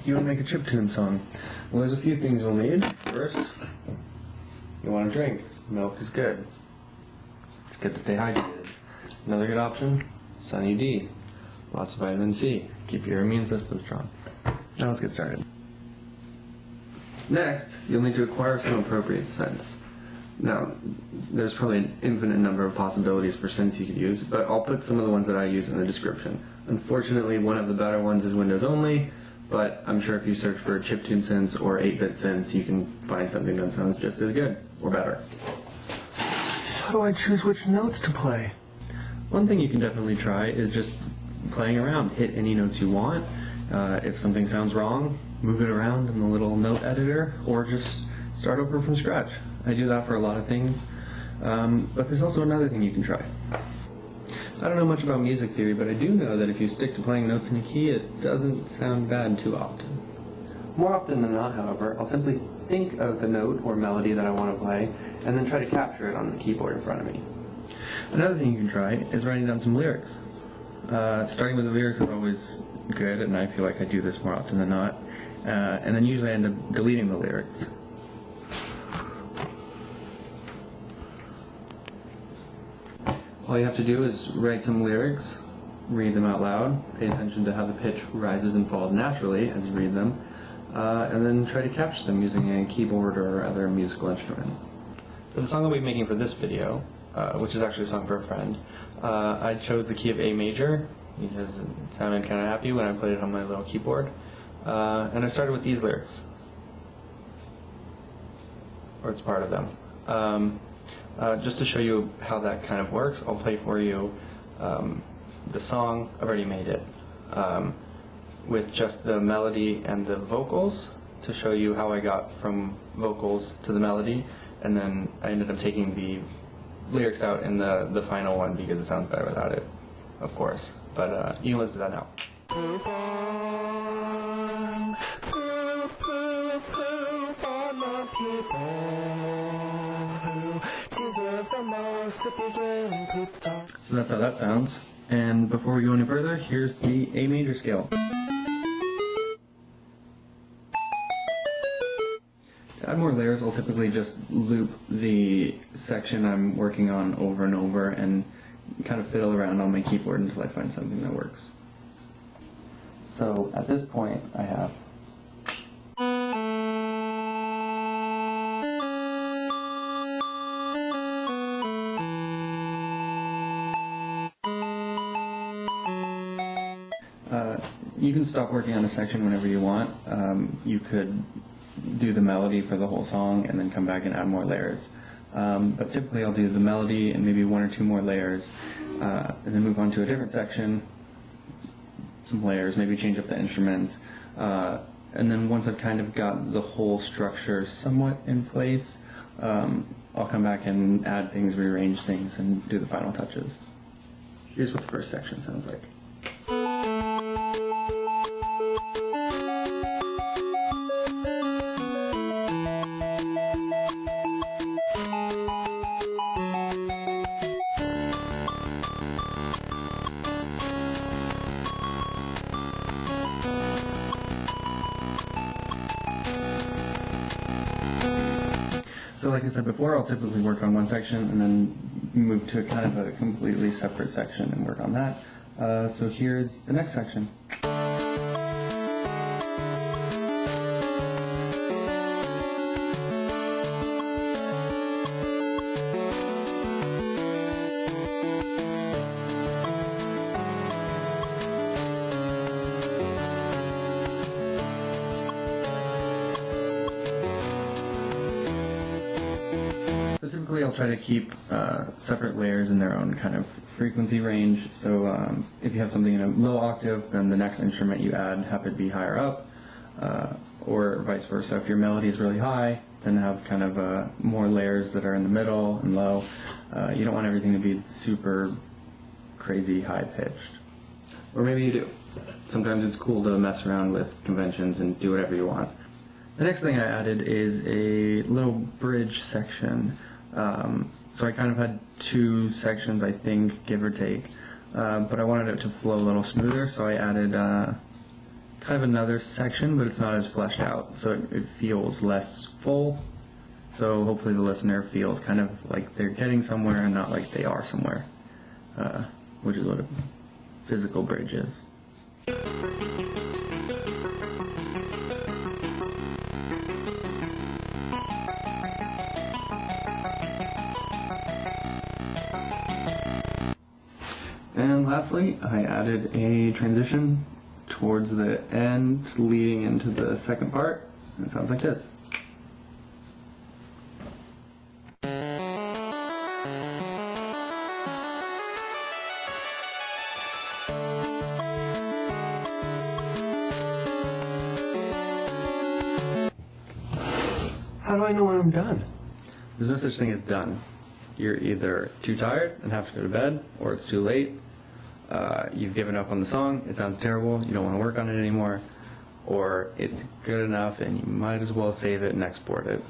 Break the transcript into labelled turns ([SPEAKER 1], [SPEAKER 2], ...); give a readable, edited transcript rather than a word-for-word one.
[SPEAKER 1] you want to make a chiptune song? Well, there's a few things you'll need. First, you want a drink. Milk is good. It's good to stay hydrated. Another good option, Sunny D. Lots of vitamin C. Keep your immune system strong. Now let's get started. Next, you'll need to acquire some appropriate synths. Now, there's probably an infinite number of possibilities for synths you could use, but I'll put some of the ones that I use in the description. Unfortunately, one of the better ones is Windows only, but I'm sure if you search for chiptune synths or 8-bit synths, you can find something that sounds just as good, or better. How do I choose which notes to play? One thing you can definitely try is just playing around. Hit any notes you want. If something sounds wrong, move it around in the little note editor, or just start over from scratch. I do that for a lot of things, but there's also another thing you can try. I don't know much about music theory, but I do know that if you stick to playing notes in a key, it doesn't sound bad too often. More often than not, however, I'll simply think of the note or melody that I want to play, and then try to capture it on the keyboard in front of me. Another thing you can try is writing down some lyrics. Starting with the lyrics is always good, and I feel like I do this more often than not, and then usually I end up deleting the lyrics. All you have to do is write some lyrics, read them out loud, pay attention to how the pitch rises and falls naturally as you read them, and then try to capture them using a keyboard or other musical instrument. For the song that we're making for this video, which is actually a song for a friend, I chose the key of A major because it sounded kind of happy when I played it on my little keyboard, and I started with these lyrics, or it's part of them. Just to show you how that kind of works, I'll play for you the song. I've already made it with just the melody and the vocals to show you how I got from vocals to the melody, and then I ended up taking the lyrics out in the final one because it sounds better without it, of course. But you can listen to that now. So that's how that sounds. And before we go any further, here's the A major scale. To add more layers, I'll typically just loop the section I'm working on over and over and kind of fiddle around on my keyboard until I find something that works. So at this point, I have you can stop working on a section whenever you want. You could do the melody for the whole song and then come back and add more layers. But typically I'll do the melody and maybe one or two more layers, and then move on to a different section, some layers, maybe change up the instruments, and then once I've kind of got the whole structure somewhat in place, I'll come back and add things, rearrange things, and do the final touches. Here's what the first section sounds like. So like I said before, I'll typically work on one section and then move to kind of a completely separate section and work on that. So here's the next section. So typically I'll try to keep separate layers in their own kind of frequency range. So if you have something in a low octave, then the next instrument you add have it be higher up, or vice versa. If your melody is really high, then have kind of more layers that are in the middle and low. You don't want everything to be super crazy high pitched. Or maybe you do. Sometimes it's cool to mess around with conventions and do whatever you want. The next thing I added is a little bridge section. So I kind of had two sections, I think, give or take, but I wanted it to flow a little smoother, so I added kind of another section, but it's not as fleshed out, so it feels less full. So hopefully the listener feels kind of like they're getting somewhere and not like they are somewhere, which is what a physical bridge is. And lastly, I added a transition towards the end leading into the second part. It sounds like this. How do I know when I'm done? There's no such thing as done. You're either too tired and have to go to bed, or it's too late. You've given up on the song, it sounds terrible, you don't want to work on it anymore, or it's good enough and you might as well save it and export it.